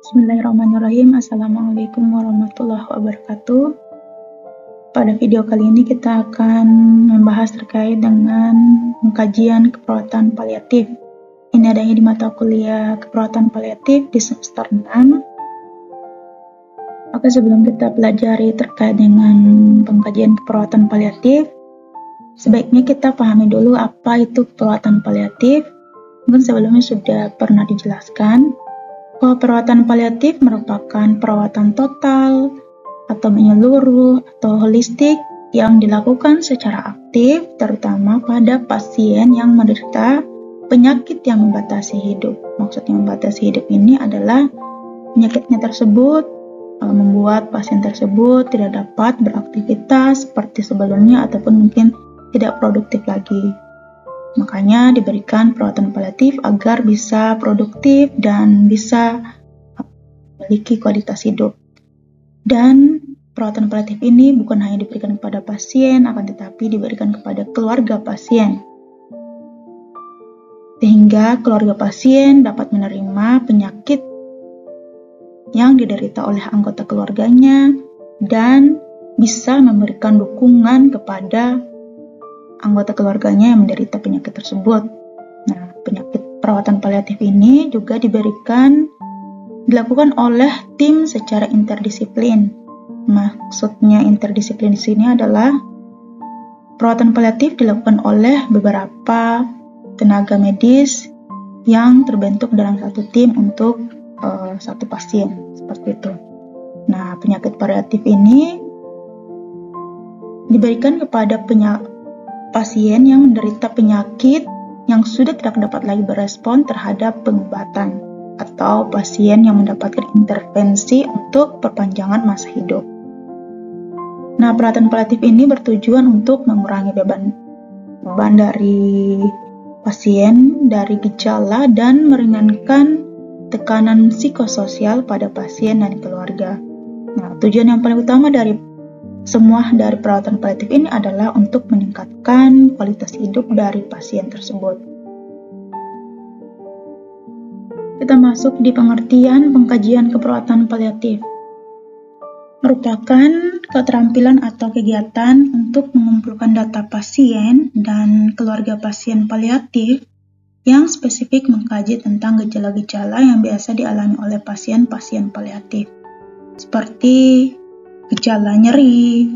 Bismillahirrahmanirrahim. Assalamualaikum warahmatullahi wabarakatuh. Pada video kali ini kita akan membahas terkait dengan pengkajian keperawatan paliatif. Ini adanya di mata kuliah keperawatan paliatif di semester 6. Oke, sebelum kita pelajari terkait dengan pengkajian keperawatan paliatif, sebaiknya kita pahami dulu apa itu keperawatan paliatif. Mungkin sebelumnya sudah pernah dijelaskan bahwa perawatan paliatif merupakan perawatan total atau menyeluruh atau holistik yang dilakukan secara aktif terutama pada pasien yang menderita penyakit yang membatasi hidup. Maksudnya membatasi hidup ini adalah penyakitnya tersebut membuat pasien tersebut tidak dapat beraktivitas seperti sebelumnya ataupun mungkin tidak produktif lagi. Makanya diberikan perawatan paliatif agar bisa produktif dan bisa memiliki kualitas hidup. Dan perawatan paliatif ini bukan hanya diberikan kepada pasien, akan tetapi diberikan kepada keluarga pasien. Sehingga keluarga pasien dapat menerima penyakit yang diderita oleh anggota keluarganya dan bisa memberikan dukungan kepada anggota keluarganya yang menderita penyakit tersebut. Nah, perawatan paliatif ini juga dilakukan oleh tim secara interdisiplin. Maksudnya interdisiplin di sini adalah perawatan paliatif dilakukan oleh beberapa tenaga medis yang terbentuk dalam satu tim untuk satu pasien, seperti itu. Nah, penyakit paliatif ini diberikan kepada pasien yang menderita penyakit yang sudah tidak dapat lagi berespon terhadap pengobatan atau pasien yang mendapatkan intervensi untuk perpanjangan masa hidup. Nah, perawatan paliatif ini bertujuan untuk mengurangi beban dari pasien dari gejala dan meringankan tekanan psikososial pada pasien dan keluarga. Nah, tujuan yang paling utama dari perawatan paliatif ini adalah untuk meningkatkan kualitas hidup dari pasien tersebut. Kita masuk di pengertian pengkajian keperawatan paliatif. Merupakan keterampilan atau kegiatan untuk mengumpulkan data pasien dan keluarga pasien paliatif yang spesifik mengkaji tentang gejala-gejala yang biasa dialami oleh pasien-pasien paliatif, seperti gejala nyeri,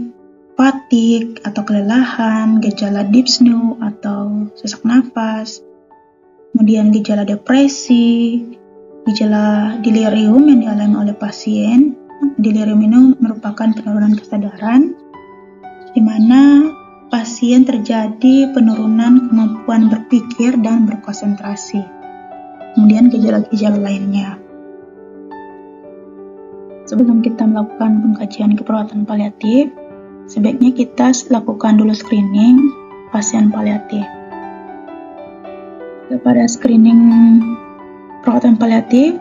fatigue atau kelelahan, gejala dyspnea atau sesak nafas, kemudian gejala depresi, gejala delirium yang dialami oleh pasien. Delirium ini merupakan penurunan kesadaran, di mana pasien terjadi penurunan kemampuan berpikir dan berkonsentrasi. Kemudian gejala-gejala lainnya. Sebelum kita melakukan pengkajian keperawatan paliatif, sebaiknya kita lakukan dulu screening pasien paliatif. Pada screening perawatan paliatif,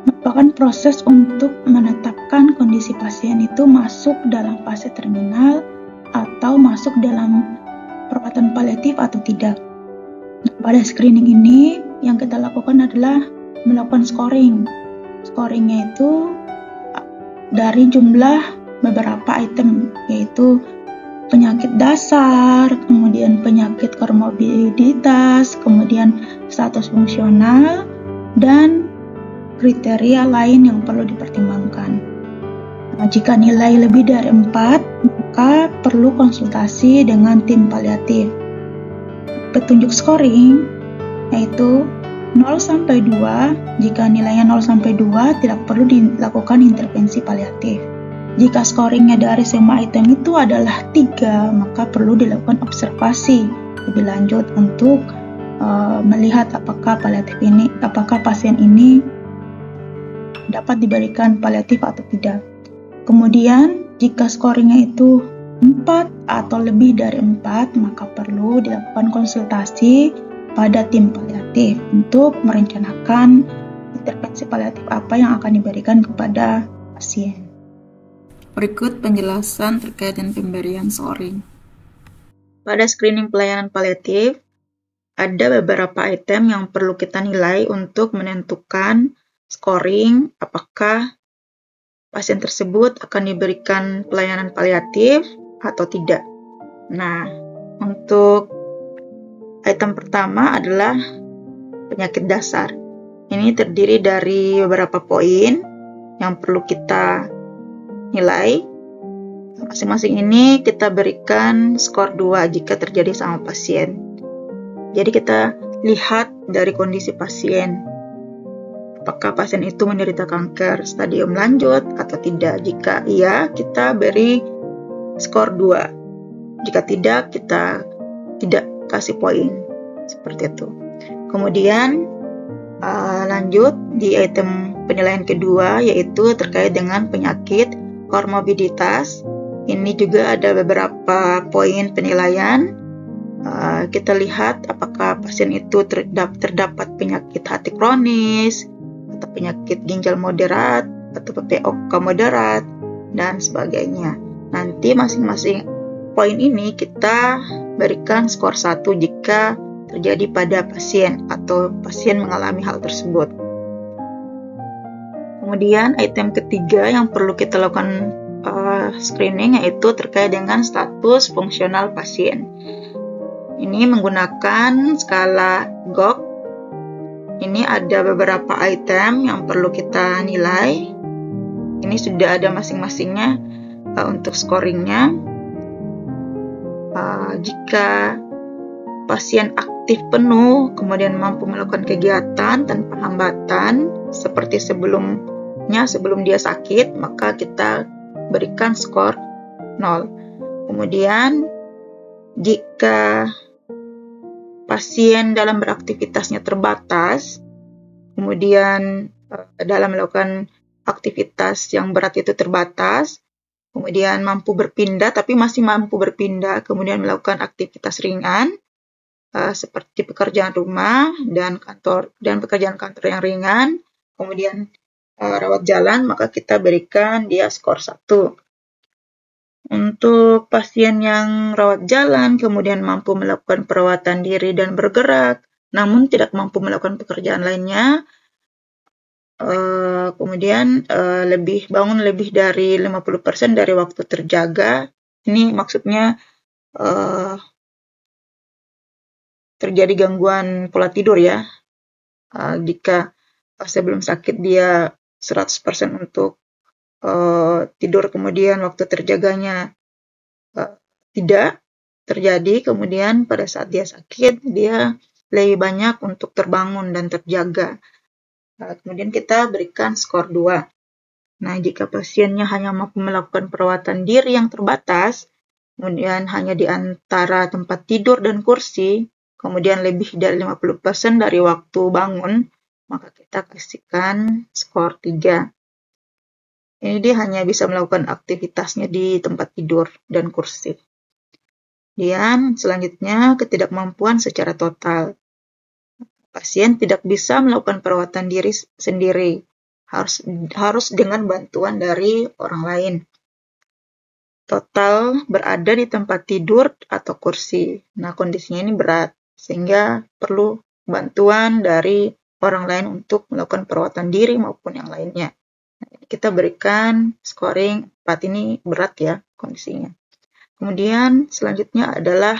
merupakan proses untuk menetapkan kondisi pasien itu masuk dalam fase terminal atau masuk dalam perawatan paliatif atau tidak. Nah, pada screening ini, yang kita lakukan adalah melakukan scoring. Scoringnya itu dari jumlah beberapa item, yaitu penyakit dasar, kemudian penyakit komorbiditas, kemudian status fungsional, dan kriteria lain yang perlu dipertimbangkan. Nah, jika nilai lebih dari 4, maka perlu konsultasi dengan tim paliatif. Petunjuk scoring yaitu 0-2, jika nilainya 0-2 tidak perlu dilakukan intervensi paliatif. Jika scoringnya dari semua item itu adalah 3, maka perlu dilakukan observasi lebih lanjut untuk melihat apakah pasien ini dapat diberikan paliatif atau tidak. Kemudian jika scoringnya itu 4 atau lebih dari 4, maka perlu dilakukan konsultasi pada tim paliatif untuk merencanakan intervensi paliatif apa yang akan diberikan kepada pasien. Berikut penjelasan terkait dengan pemberian scoring. Pada screening pelayanan paliatif, ada beberapa item yang perlu kita nilai untuk menentukan scoring apakah pasien tersebut akan diberikan pelayanan paliatif atau tidak. Nah, untuk item pertama adalah penyakit dasar. Ini terdiri dari beberapa poin yang perlu kita nilai. Masing-masing ini kita berikan skor 2 jika terjadi sama pasien. Jadi kita lihat dari kondisi pasien. Apakah pasien itu menderita kanker stadium lanjut atau tidak. Jika iya, kita beri skor 2. Jika tidak, kita tidak kasih poin. Seperti itu. Kemudian lanjut di item penilaian kedua, yaitu terkait dengan penyakit komorbiditas. Ini juga ada beberapa poin penilaian. Kita lihat apakah pasien itu terdapat penyakit hati kronis, atau penyakit ginjal moderat, atau PPOK moderat, dan sebagainya. Nanti masing-masing poin ini kita berikan skor 1 jika terjadi pada pasien atau pasien mengalami hal tersebut. Kemudian item ketiga yang perlu kita lakukan screening yaitu terkait dengan status fungsional pasien. Ini menggunakan skala GOG. Ini ada beberapa item yang perlu kita nilai. Ini sudah ada masing-masingnya untuk scoringnya. Jika pasien aktif penuh, kemudian mampu melakukan kegiatan tanpa hambatan seperti sebelum dia sakit, maka kita berikan skor 0. Kemudian jika pasien dalam beraktivitasnya terbatas, kemudian dalam melakukan aktivitas yang berat itu terbatas, kemudian mampu berpindah tapi masih mampu berpindah, kemudian melakukan aktivitas ringan seperti pekerjaan rumah dan pekerjaan kantor yang ringan, kemudian rawat jalan, maka kita berikan dia skor 1. Untuk pasien yang rawat jalan, kemudian mampu melakukan perawatan diri dan bergerak, namun tidak mampu melakukan pekerjaan lainnya, kemudian bangun lebih dari 50% dari waktu terjaga. Ini maksudnya terjadi gangguan pola tidur ya. Jika sebelum sakit dia 100% untuk tidur, kemudian waktu terjaganya tidak terjadi, kemudian pada saat dia sakit dia lebih banyak untuk terbangun dan terjaga. Kemudian kita berikan skor 2. Nah, jika pasiennya hanya mampu melakukan perawatan diri yang terbatas, kemudian hanya di antara tempat tidur dan kursi, kemudian lebih dari 50% dari waktu bangun, maka kita kasihkan skor 3. Ini dia hanya bisa melakukan aktivitasnya di tempat tidur dan kursi. Kemudian selanjutnya ketidakmampuan secara total. Pasien tidak bisa melakukan perawatan diri sendiri, harus dengan bantuan dari orang lain. Total berada di tempat tidur atau kursi. Nah, kondisinya ini berat, sehingga perlu bantuan dari orang lain untuk melakukan perawatan diri maupun yang lainnya. Kita berikan scoring 4, ini berat ya kondisinya. Kemudian selanjutnya adalah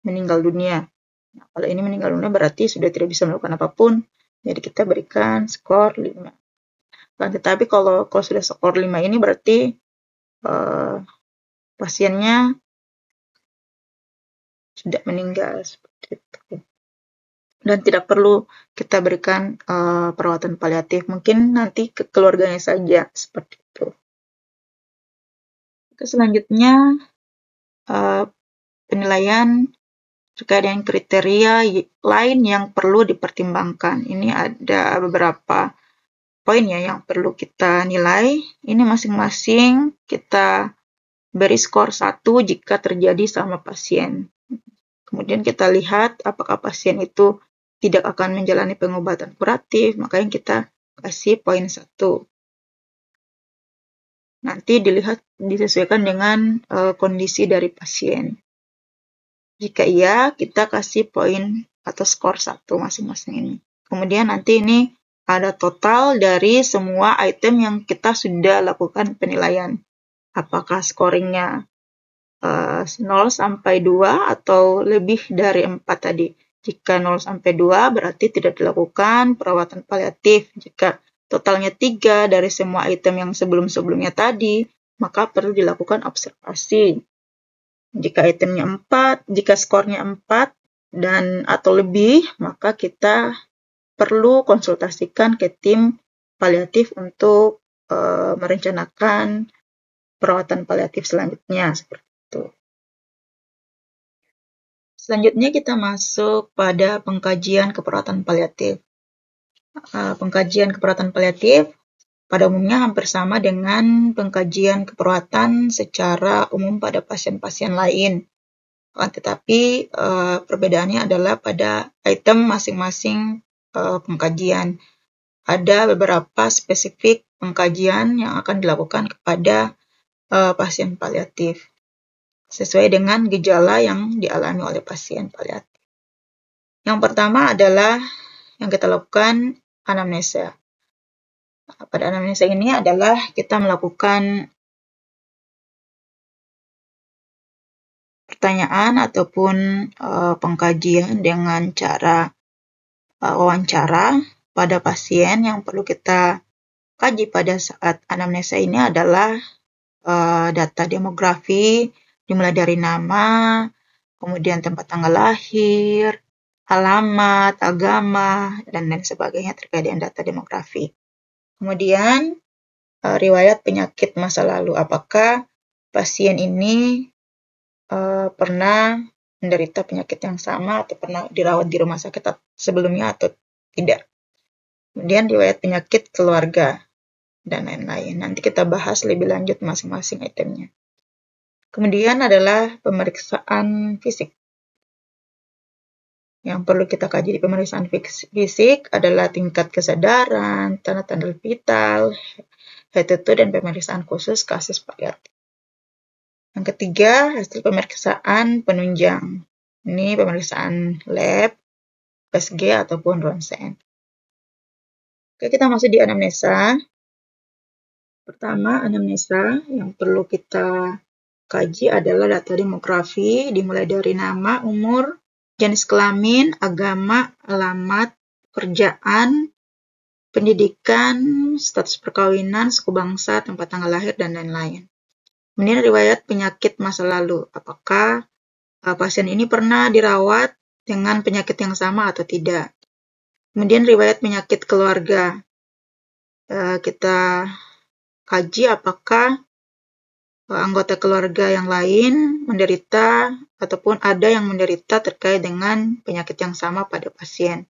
meninggal dunia. Nah, kalau ini meninggal dunia berarti sudah tidak bisa melakukan apapun, jadi kita berikan skor 5. Tetapi kalau sudah skor 5 ini berarti pasiennya sudah meninggal seperti itu. Dan tidak perlu kita berikan perawatan paliatif, mungkin nanti ke keluarganya saja, seperti itu. Selanjutnya penilaian terkait dengan kriteria lain yang perlu dipertimbangkan. Ini ada beberapa poin ya yang perlu kita nilai. Ini masing-masing kita beri skor 1 jika terjadi sama pasien. Kemudian kita lihat apakah pasien itu tidak akan menjalani pengobatan kuratif, makanya kita kasih poin 1. Nanti disesuaikan dengan kondisi dari pasien. Jika iya, kita kasih poin atau skor 1 masing-masing ini. Kemudian nanti ini ada total dari semua item yang kita sudah lakukan penilaian. Apakah scoringnya 0 sampai 2 atau lebih dari 4 tadi. Jika 0 sampai 2 berarti tidak dilakukan perawatan paliatif. Jika totalnya 3 dari semua item yang sebelum-sebelumnya tadi, maka perlu dilakukan observasi. Jika itemnya 4, jika skornya 4 dan atau lebih, maka kita perlu konsultasikan ke tim paliatif untuk merencanakan perawatan paliatif selanjutnya, seperti itu. Selanjutnya kita masuk pada pengkajian keperawatan paliatif. Pengkajian keperawatan paliatif pada umumnya hampir sama dengan pengkajian keperawatan secara umum pada pasien-pasien lain. Tetapi perbedaannya adalah pada item masing-masing pengkajian. Ada beberapa spesifik pengkajian yang akan dilakukan kepada pasien paliatif sesuai dengan gejala yang dialami oleh pasien paliatif. Yang pertama adalah yang kita lakukan anamnesa. Pada anamnesa ini adalah kita melakukan pertanyaan ataupun pengkajian dengan cara wawancara pada pasien. Yang perlu kita kaji pada saat anamnesa ini adalah data demografi, dimulai dari nama, kemudian tempat tanggal lahir, alamat, agama, dan lain sebagainya terkait dengan data demografi. Kemudian riwayat penyakit masa lalu, apakah pasien ini pernah menderita penyakit yang sama atau pernah dirawat di rumah sakit sebelumnya atau tidak. Kemudian riwayat penyakit keluarga dan lain-lain. Nanti kita bahas lebih lanjut masing-masing itemnya. Kemudian adalah pemeriksaan fisik. Yang perlu kita kaji di pemeriksaan fisik adalah tingkat kesadaran, tanda-tanda vital, head to toe, dan pemeriksaan khusus kasus paliatif. Yang ketiga, hasil pemeriksaan penunjang. Ini pemeriksaan lab, USG, ataupun ronsen. Oke, kita masuk di anamnesa. Pertama, anamnesa yang perlu kita kaji adalah data demografi, dimulai dari nama, umur, jenis kelamin, agama, alamat, pekerjaan, pendidikan, status perkawinan, suku bangsa, tempat tanggal lahir, dan lain-lain. Kemudian riwayat penyakit masa lalu, apakah pasien ini pernah dirawat dengan penyakit yang sama atau tidak. Kemudian riwayat penyakit keluarga, kita kaji apakah anggota keluarga yang lain menderita ataupun ada yang menderita terkait dengan penyakit yang sama pada pasien.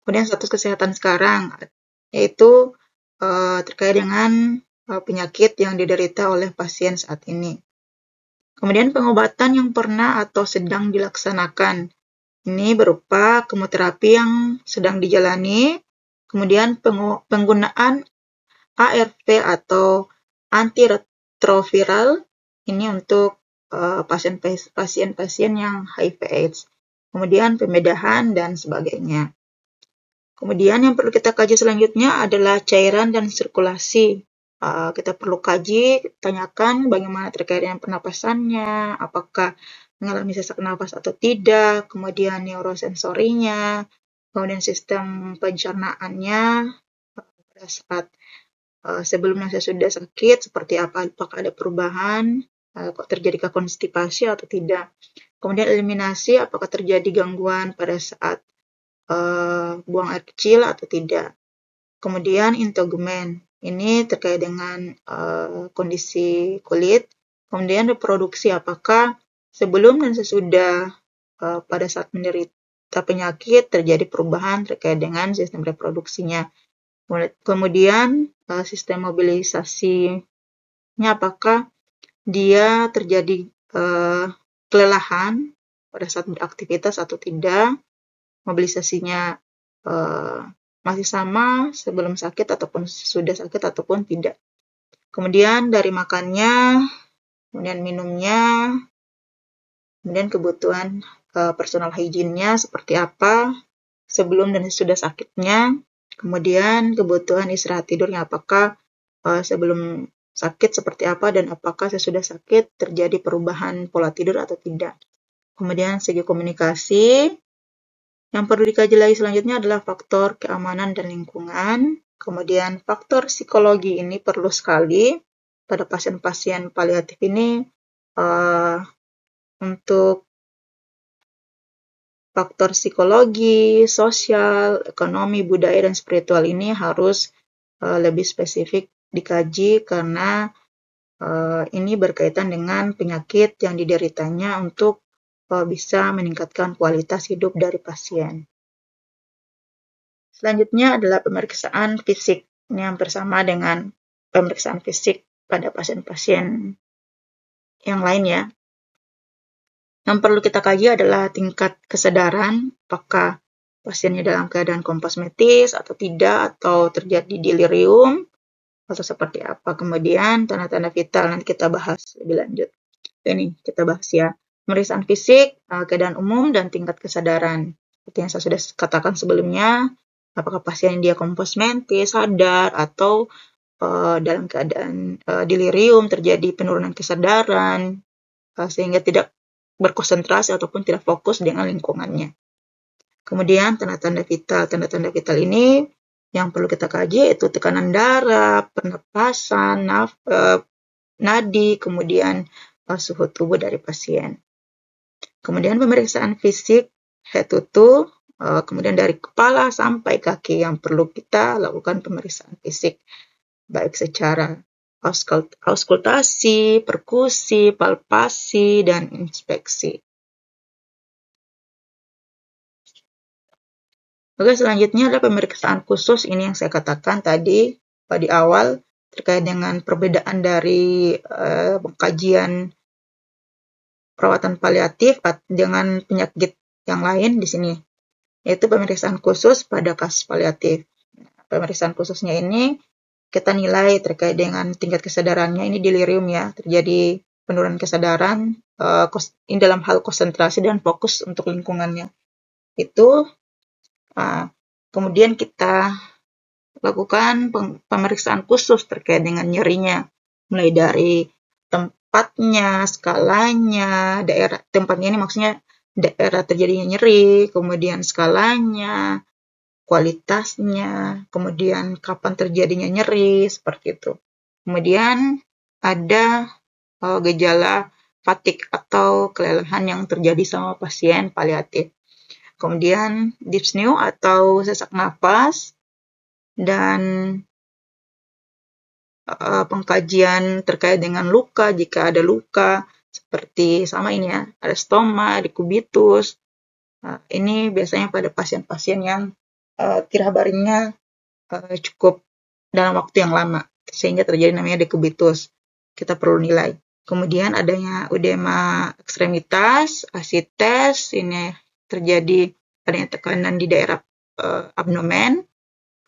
Kemudian status kesehatan sekarang, yaitu terkait dengan penyakit yang diderita oleh pasien saat ini. Kemudian pengobatan yang pernah atau sedang dilaksanakan. Ini berupa kemoterapi yang sedang dijalani, kemudian penggunaan ARV atau antiretroviral ini untuk pasien-pasien yang HIV/AIDS. Kemudian pembedahan dan sebagainya. Kemudian yang perlu kita kaji selanjutnya adalah cairan dan sirkulasi. Kita perlu kaji, tanyakan bagaimana terkait dengan pernapasannya, apakah mengalami sesak nafas atau tidak, kemudian neurosensorinya, kemudian sistem pencernaannya pada saat sebelum dan sesudah sakit, seperti apa, apakah ada perubahan, terjadi konstipasi atau tidak. Kemudian eliminasi, apakah terjadi gangguan pada saat buang air kecil atau tidak. Kemudian integumen, ini terkait dengan kondisi kulit. Kemudian reproduksi, apakah sebelum dan sesudah pada saat menderita penyakit terjadi perubahan terkait dengan sistem reproduksinya. Kemudian sistem mobilisasinya, apakah dia terjadi kelelahan pada saat beraktivitas atau tidak, mobilisasinya masih sama sebelum sakit ataupun sudah sakit ataupun tidak. Kemudian dari makannya, kemudian minumnya, kemudian kebutuhan personal hygiene-nya seperti apa sebelum dan sudah sakitnya, Kemudian kebutuhan istirahat tidurnya, apakah sebelum sakit seperti apa dan apakah sesudah sakit terjadi perubahan pola tidur atau tidak. Kemudian segi komunikasi, yang perlu dikaji lagi selanjutnya adalah faktor keamanan dan lingkungan. Kemudian faktor psikologi ini perlu sekali pada pasien-pasien paliatif ini untuk faktor psikologi, sosial, ekonomi, budaya, dan spiritual ini harus lebih spesifik dikaji karena ini berkaitan dengan penyakit yang dideritanya untuk bisa meningkatkan kualitas hidup dari pasien. Selanjutnya adalah pemeriksaan fisik. Ini hampir sama dengan pemeriksaan fisik pada pasien-pasien yang lain ya. Yang perlu kita kaji adalah tingkat kesadaran, apakah pasiennya dalam keadaan kosmetis atau tidak, atau terjadi delirium, atau seperti apa. Kemudian tanda-tanda vital nanti kita bahas lebih lanjut. Ini kita bahas ya. Pemeriksaan fisik, keadaan umum, dan tingkat kesadaran. Seperti yang saya sudah katakan sebelumnya, apakah pasien dia kosmetis, sadar, atau dalam keadaan delirium, terjadi penurunan kesadaran, sehingga tidak berkonsentrasi ataupun tidak fokus dengan lingkungannya. Kemudian tanda-tanda vital. Tanda-tanda vital ini yang perlu kita kaji yaitu tekanan darah, pernapasan, nadi, kemudian suhu tubuh dari pasien. Kemudian pemeriksaan fisik head to toe, kemudian dari kepala sampai kaki yang perlu kita lakukan pemeriksaan fisik, baik secara auskultasi, perkusi, palpasi, dan inspeksi. Oke, selanjutnya adalah pemeriksaan khusus. Ini yang saya katakan tadi di awal terkait dengan perbedaan dari pengkajian perawatan paliatif dengan penyakit yang lain di sini, yaitu pemeriksaan khusus pada kasus paliatif. Pemeriksaan khususnya ini kita nilai terkait dengan tingkat kesadarannya, ini delirium ya, terjadi penurunan kesadaran dalam hal konsentrasi dan fokus untuk lingkungannya. Itu kemudian kita lakukan pemeriksaan khusus terkait dengan nyerinya, mulai dari tempatnya, skalanya, daerah tempatnya ini maksudnya daerah terjadinya nyeri, kemudian skalanya, kualitasnya, kemudian kapan terjadinya nyeri, seperti itu. Kemudian ada gejala fatigue atau kelelahan yang terjadi sama pasien paliatif. Kemudian dyspnea atau sesak napas, dan pengkajian terkait dengan luka, jika ada luka, seperti sama ini ya, ada stoma, dekubitus. Ini biasanya pada pasien-pasien yang tirah baringnya cukup dalam waktu yang lama, sehingga terjadi namanya dekubitus. Kita perlu nilai. Kemudian adanya edema ekstremitas, ascites, ini terjadi adanya tekanan di daerah abdomen.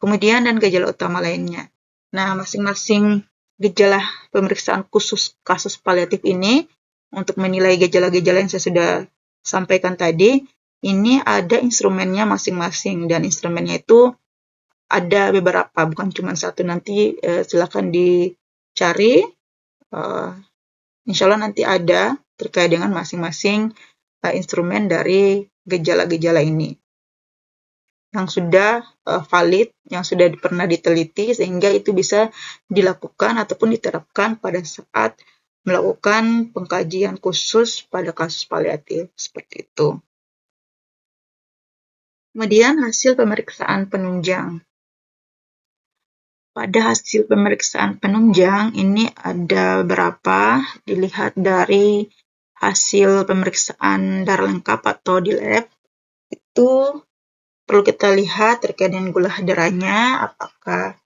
Kemudian dan gejala utama lainnya. Nah, masing-masing gejala pemeriksaan khusus kasus paliatif ini untuk menilai gejala-gejala yang saya sudah sampaikan tadi, ini ada instrumennya masing-masing, dan instrumennya itu ada beberapa, bukan cuma satu. Nanti silakan dicari, insya Allah nanti ada terkait dengan masing-masing instrumen dari gejala-gejala ini yang sudah valid, yang sudah pernah diteliti, sehingga itu bisa dilakukan ataupun diterapkan pada saat melakukan pengkajian khusus pada kasus paliatif, seperti itu. Kemudian hasil pemeriksaan penunjang. Pada hasil pemeriksaan penunjang ini ada berapa, dilihat dari hasil pemeriksaan darah lengkap atau di lab. Itu perlu kita lihat terkait dengan gula darahnya, apakah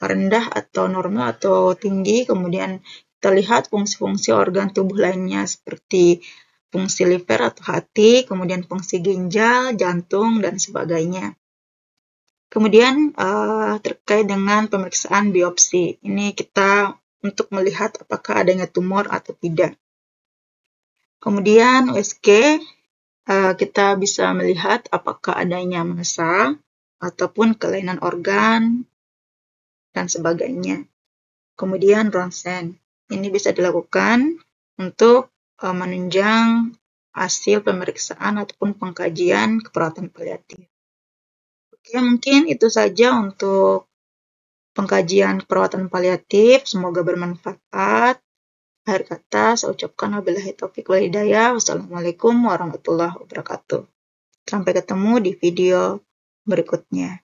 rendah atau normal atau tinggi. Kemudian kita lihat fungsi-fungsi organ tubuh lainnya seperti fungsi liver atau hati, kemudian fungsi ginjal, jantung, dan sebagainya. Kemudian terkait dengan pemeriksaan biopsi, ini kita untuk melihat apakah adanya tumor atau tidak. Kemudian USG, kita bisa melihat apakah adanya massa ataupun kelainan organ, dan sebagainya. Kemudian ronsen. Ini bisa dilakukan untuk menunjang hasil pemeriksaan ataupun pengkajian keperawatan paliatif. Oke, mungkin itu saja untuk pengkajian perawatan paliatif. Semoga bermanfaat. Akhir kata, saya ucapkan wabillahi taufiq wal hidayah. Wassalamualaikum warahmatullahi wabarakatuh. Sampai ketemu di video berikutnya.